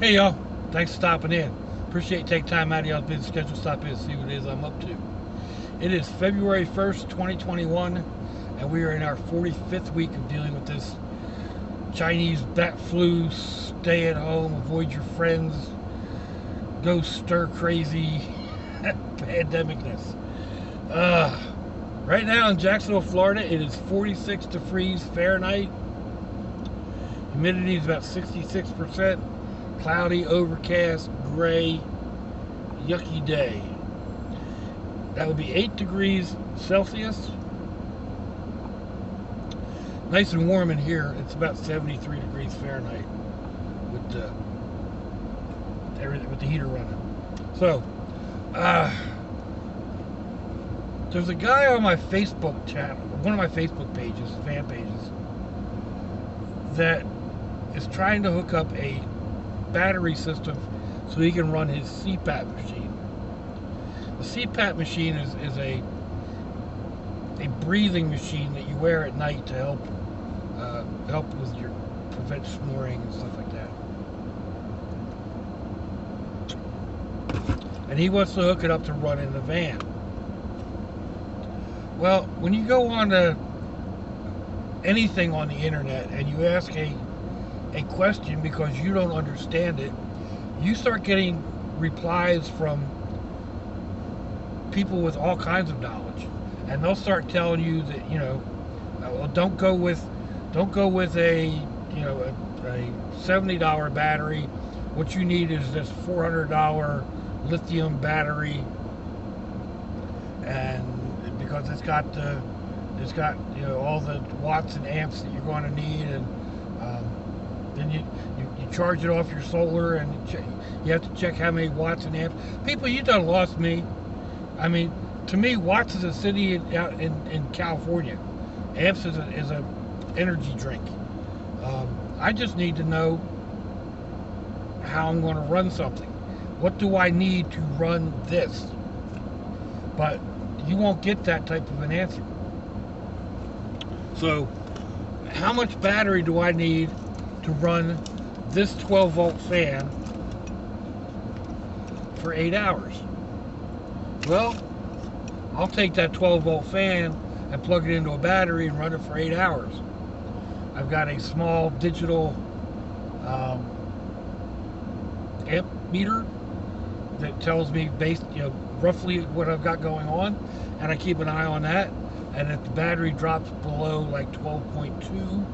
Hey y'all, thanks for stopping in. Appreciate you taking time out of y'all's busy schedule to stop in and see what it is I'm up to. It is February 1st, 2021, and we are in our 45th week of dealing with this Chinese bat flu, stay at home, avoid your friends, go stir crazy pandemicness. Right now in Jacksonville, Florida, it is 46 degrees Fahrenheit. Humidity is about 66%. Cloudy, overcast, gray, yucky day. That would be 8 degrees Celsius. Nice and warm in here. It's about 73 degrees Fahrenheit with the heater running. So, there's a guy on my Facebook channel, one of my Facebook pages, fan pages, that is trying to hook up a battery system so he can run his CPAP machine. The CPAP machine is a breathing machine that you wear at night to help with your prevent snoring and stuff like that. And he wants to hook it up to run in the van. Well, when you go on to anything on the internet and you ask a question because you don't understand it, you start getting replies from people with all kinds of knowledge, and they'll start telling you that well, don't go with a $70 battery. What you need is this $400 lithium battery, and because it's got all the watts and amps that you're going to need, and then you charge it off your solar, and you have to check how many watts and amps. People, you done lost me. I mean, to me, watts is a city out in California. Amps is a energy drink. I just need to know how I'm going to run something. What do I need to run this? But you won't get that type of an answer. So, how much battery do I need to run this 12-volt fan for 8 hours? Well, I'll take that 12-volt fan and plug it into a battery and run it for 8 hours. I've got a small digital amp meter that tells me roughly what I've got going on, and I keep an eye on that. And if the battery drops below like 12.2,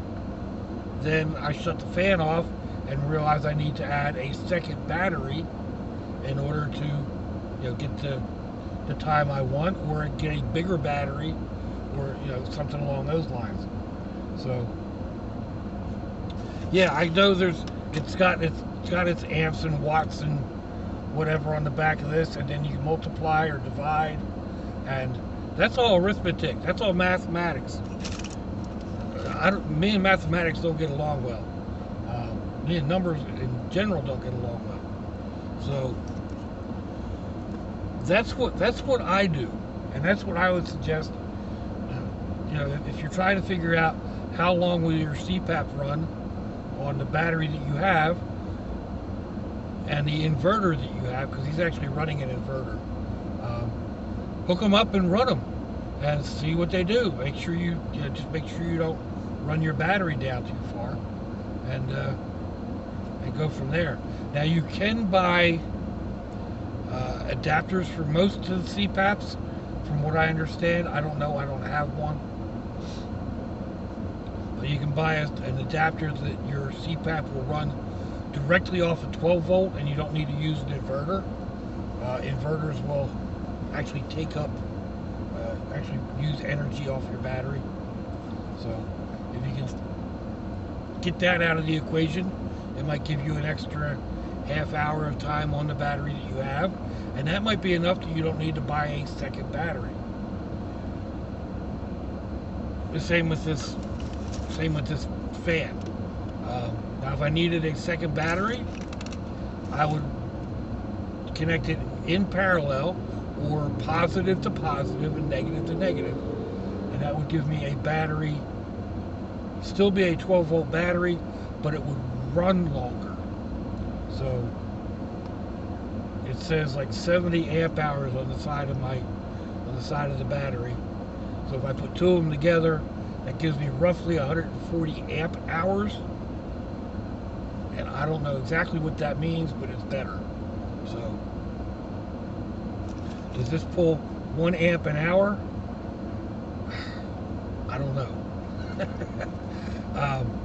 then I shut the fan off and realize I need to add a second battery in order to get the time I want, or get a bigger battery, or something along those lines. So yeah, I know it's got its amps and watts and whatever on the back of this, and then you multiply or divide, and that's all arithmetic. That's all mathematics. Me and mathematics don't get along well. Me and numbers in general don't get along well. So that's what I do, and that's what I would suggest. If you're trying to figure out how long will your CPAP run on the battery that you have and the inverter that you have, because he's actually running an inverter. Hook them up and run them, and see what they do. Make sure just make sure you don't run your battery down too far, and go from there. Now you can buy adapters for most of the CPAPs, from what I understand. I don't know. I don't have one. But you can buy an adapter that your CPAP will run directly off a 12-volt, and you don't need to use an inverter. Inverters will actually actually use energy off your battery. So if you can get that out of the equation, it might give you an extra half hour of time on the battery that you have, and that might be enough that you don't need to buy a second battery. The same with this fan. Now if I needed a second battery, I would connect it in parallel, or positive to positive and negative to negative, and that would give me a battery, still be a 12-volt battery, but it would run longer. So it says like 70 amp hours on the side of the battery. So if I put two of them together, that gives me roughly 140 amp hours. And I don't know exactly what that means, but it's better. So does this pull 1 amp an hour? I don't know.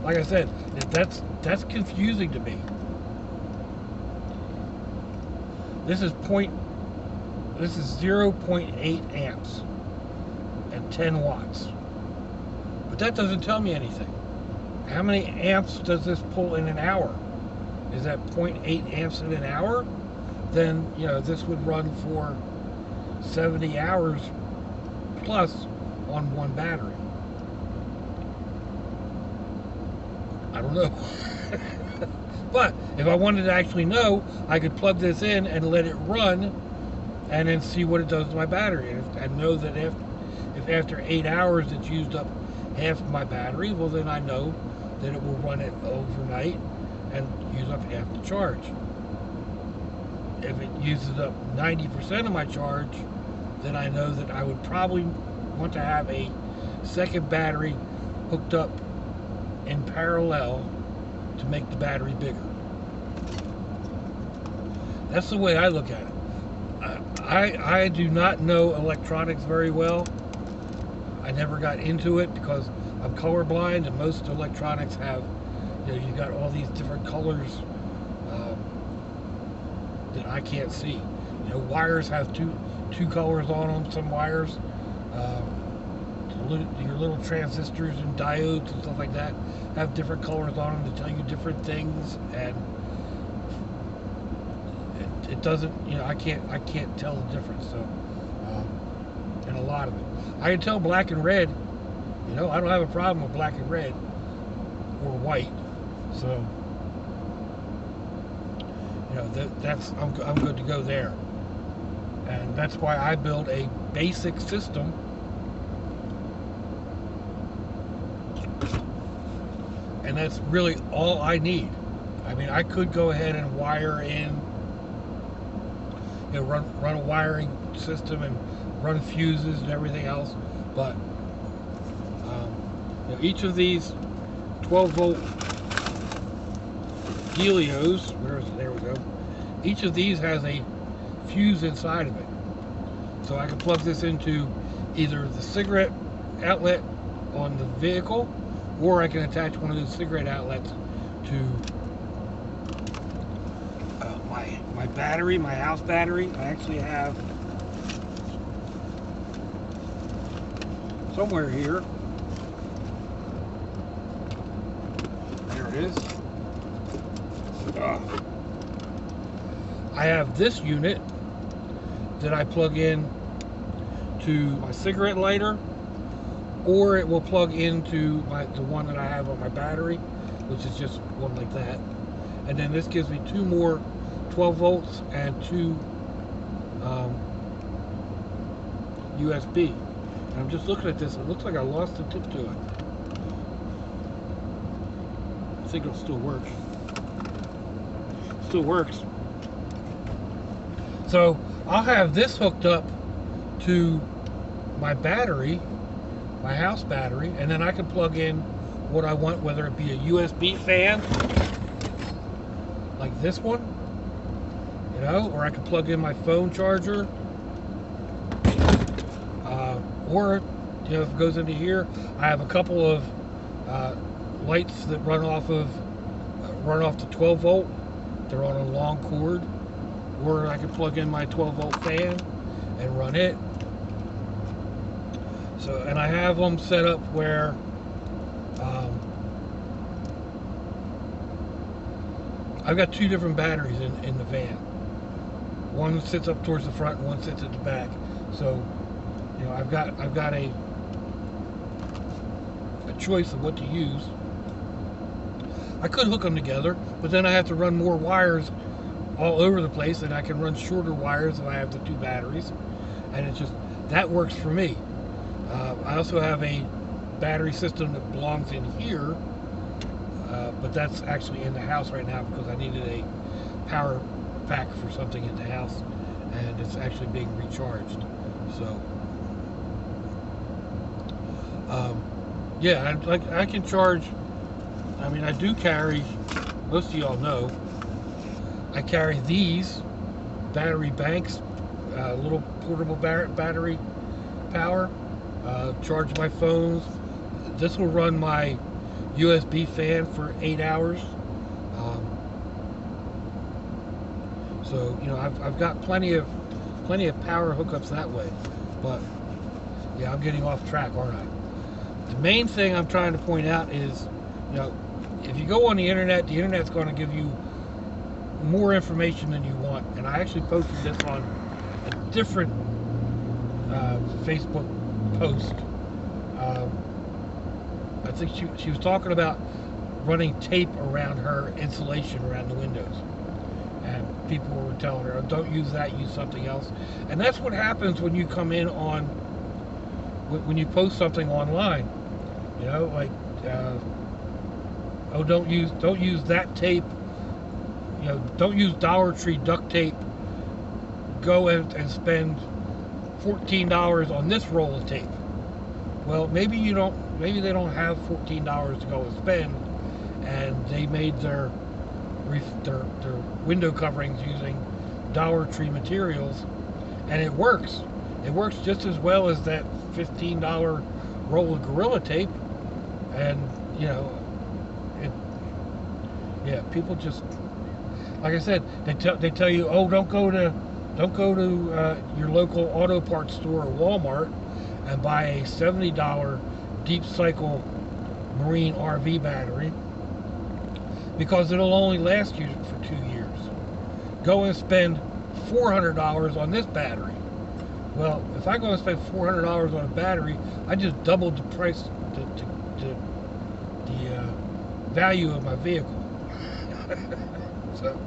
Like I said, that's confusing to me. This is 0.8 amps at 10 watts. But that doesn't tell me anything. How many amps does this pull in an hour? Is that 0.8 amps in an hour? Then, this would run for 70 hours plus on one battery. I don't know. But if I wanted to actually know, I could plug this in and let it run and then see what it does to my battery. And know that if after 8 hours it's used up half of my battery, well, then I know that it will run it overnight and use up half the charge. If it uses up 90% of my charge, then I know that I would probably want to have a second battery hooked up in parallel to make the battery bigger. That's the way I look at it. I do not know electronics very well. I never got into it because I'm colorblind, and most electronics have, you've got all these different colors that I can't see. Wires have two colors on them. Some wires, your little transistors and diodes and stuff like that, have different colors on them to tell you different things, and it doesn't. I can't tell the difference. So, and a lot of it, I can tell black and red. I don't have a problem with black and red or white. So, I'm good to go there, and that's why I build a basic system. And that's really all I need. I mean, I could go ahead and wire in, run a wiring system and run fuses and everything else, but each of these 12-volt Helios, there we go. Each of these has a fuse inside of it, so I can plug this into either the cigarette outlet on the vehicle, or I can attach one of those cigarette outlets to my battery, my house battery. I actually have somewhere here. There it is. I have this unit that I plug in to my cigarette lighter, or it will plug into the one that I have on my battery, which is just one like that. And then this gives me two more 12 volts and two USB. And I'm just looking at this. It looks like I lost the tip to it. I think it'll still work. Still works. So I'll have this hooked up to my battery, my house battery, and then I can plug in what I want, whether it be a USB fan like this one, or I can plug in my phone charger, or if it goes into here, I have a couple of lights that run off the 12 volt. They're on a long cord, or I can plug in my 12 volt fan and run it. So, and I have them set up where I've got two different batteries in the van. One sits up towards the front and one sits at the back. So, I've got a choice of what to use. I could hook them together, but then I have to run more wires all over the place, and I can run shorter wires if I have the two batteries, and it's just, that works for me. I also have a battery system that belongs in here, but that's actually in the house right now because I needed a power pack for something in the house, and it's actually being recharged. So, yeah, I can charge. I mean, I do carry. Most of y'all know I carry these battery banks, little portable battery power. Charge my phones. This will run my USB fan for 8 hours. So I've got plenty of power hookups that way. But yeah, I'm getting off track, aren't I? The main thing I'm trying to point out is, if you go on the internet's going to give you more information than you want. And I actually posted this on a different Facebook post. I think she was talking about running tape around her insulation around the windows. And people were telling her, oh, don't use that, use something else. And that's what happens when you come in on, when you post something online. Like, oh, don't use that tape. Don't use Dollar Tree duct tape. Go and spend $14 on this roll of tape. Well, maybe they don't have $14 to go and spend, and they made their window coverings using Dollar Tree materials, and it works. It works just as well as that $15 roll of Gorilla Tape, and people just, like I said, they tell you, oh, don't go to your local auto parts store or Walmart and buy a $70 deep cycle marine RV battery, because it'll only last you for 2 years. Go and spend $400 on this battery. Well, if I go and spend $400 on a battery, I just doubled the price, the value of my vehicle. So,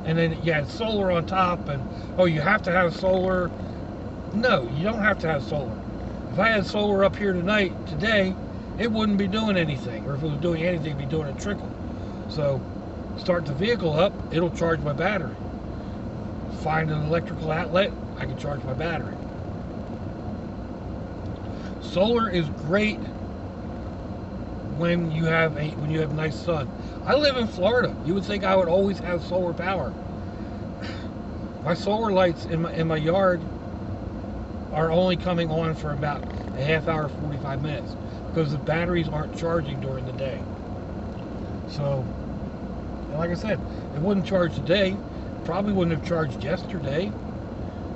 and then you had solar on top, and oh, you have to have solar. No, you don't have to have solar. If I had solar up here today, it wouldn't be doing anything, or if it was doing anything, it'd be doing a trickle. So, start the vehicle up, it'll charge my battery. Find an electrical outlet, I can charge my battery. Solar is great when you have nice sun. I live in Florida. You would think I would always have solar power. My solar lights in my yard are only coming on for about a half hour, 45 minutes, because the batteries aren't charging during the day. So, like I said, it wouldn't charge today. Probably wouldn't have charged yesterday.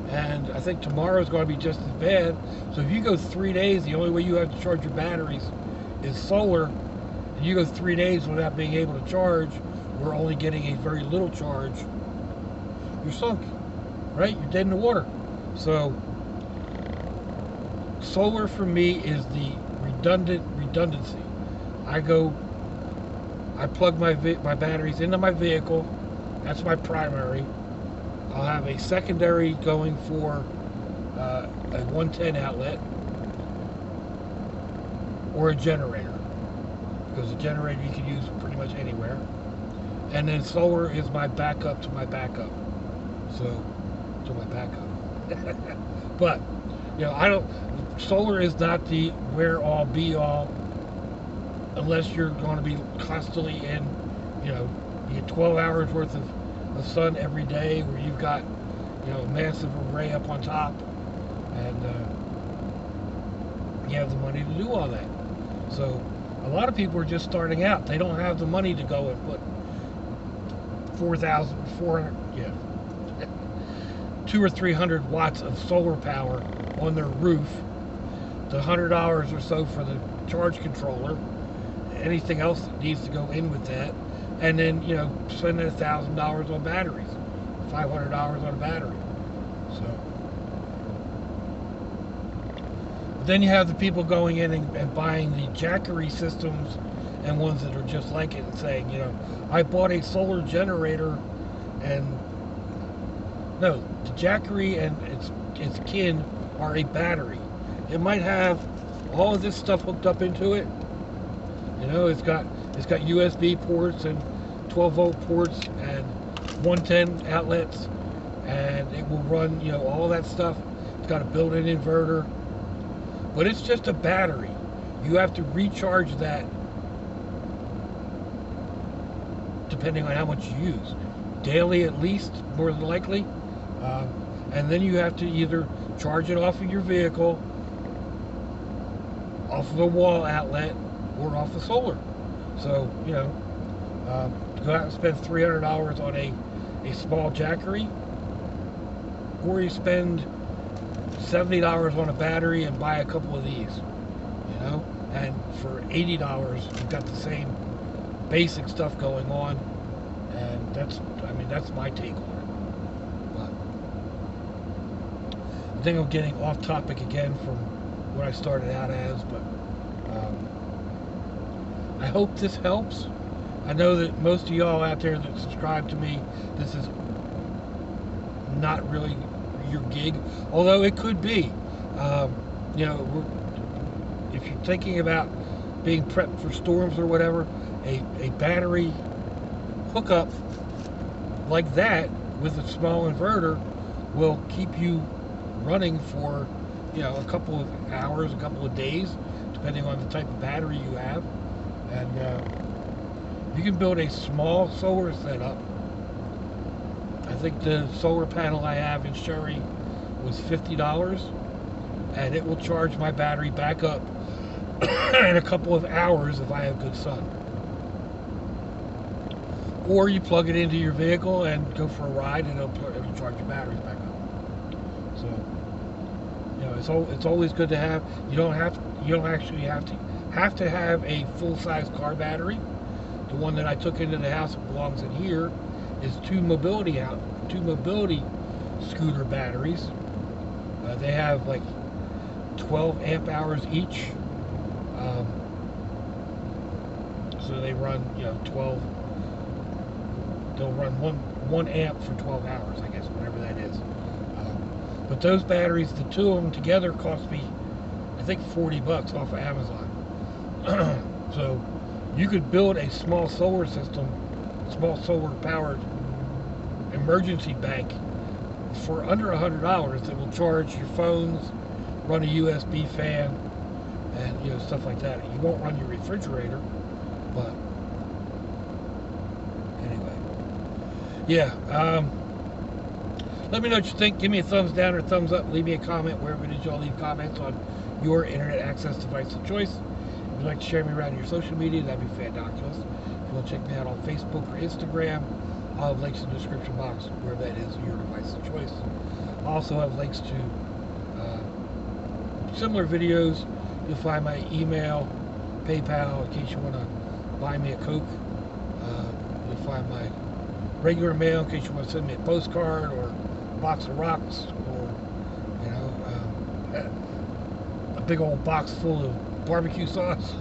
And I think tomorrow's going to be just as bad. So if you go 3 days, the only way you have to charge your batteries is solar, and you go 3 days without being able to charge, we're only getting a very little charge, you're sunk, right? You're dead in the water. So solar for me is the redundancy. I plug my batteries into my vehicle. That's my primary. I'll have a secondary going for a 110 outlet or a generator, because a generator you can use pretty much anywhere. And then solar is my backup to my backup. So, to my backup. But, solar is not the where-all, be-all, unless you're going to be constantly in, you get 12 hours worth of sun every day, where you've got, a massive array up on top, and you have the money to do all that. So, a lot of people are just starting out. They don't have the money to go and put 200 or 300 watts of solar power on their roof, the $100 or so for the charge controller, anything else that needs to go in with that, and then spending $1,000 on batteries, $500 on a battery. So then you have the people going in and buying the Jackery systems and ones that are just like it, and saying, I bought a solar generator, and no, the Jackery and its kin are a battery. It might have all of this stuff hooked up into it. It's got USB ports and 12-volt ports and 110 outlets, and it will run, you know, all that stuff. It's got a built-in inverter, but it's just a battery. You have to recharge that depending on how much you use. Daily at least, more than likely. And then you have to either charge it off of your vehicle, off of a wall outlet, or off the solar. So, you know, go out and spend $300 on a small Jackery, or you spend $70 on a battery and buy a couple of these, you know, and for $80 you've got the same basic stuff going on, and that's my take on it. But I think I'm getting off topic again from what I started out as, but I hope this helps. I know that most of y'all out there that subscribe to me, this is not really your gig, although it could be. You know, if you're thinking about being prepped for storms or whatever, a battery hookup like that with a small inverter will keep you running for, you know, a couple of hours, a couple of days, depending on the type of battery you have. And you can build a small solar setup. I think the solar panel I have in Sherri was $50, and it will charge my battery back up in a couple of hours if I have good sun. Or you plug it into your vehicle and go for a ride, and it'll charge your batteries back up. So, you know, it's always good to have. You don't actually have to have a full-size car battery. The one that I took into the house that belongs in here is two mobility scooter batteries. They have like 12 amp hours each. So they run, you know, 12. They'll run one amp for 12 hours, I guess, whatever that is. But those batteries, the two of them together, cost me, I think, $40 off of Amazon. So you could build a small solar system, small solar powered emergency bank for under $100 that will charge your phones, run a USB fan, and, you know, stuff like that. You won't run your refrigerator, but anyway, yeah. Let me know what you think. Give me a thumbs down or thumbs up. Leave me a comment wherever it is y'all leave comments on your internet access device of choice. If you'd like to share me around your social media, that'd be fantabulous. If you want to check me out on Facebook or Instagram, I'll have links in the description box where that is your device of choice. I also have links to similar videos. You'll find my email, PayPal, in case you want to buy me a Coke. You'll find my regular mail in case you want to send me a postcard or a box of rocks, or, you know, a big old box full of barbecue sauce.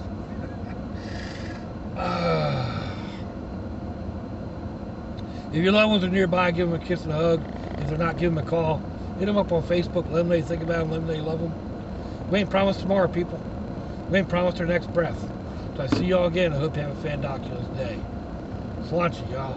If your loved ones are nearby, give them a kiss and a hug. If they're not, give them a call. Hit them up on Facebook. Let them know you think about them. Let them know you love them. We ain't promised tomorrow, people. We ain't promised our next breath. So I see y'all again. I hope you have a fantabulous day. Sláinte, y'all.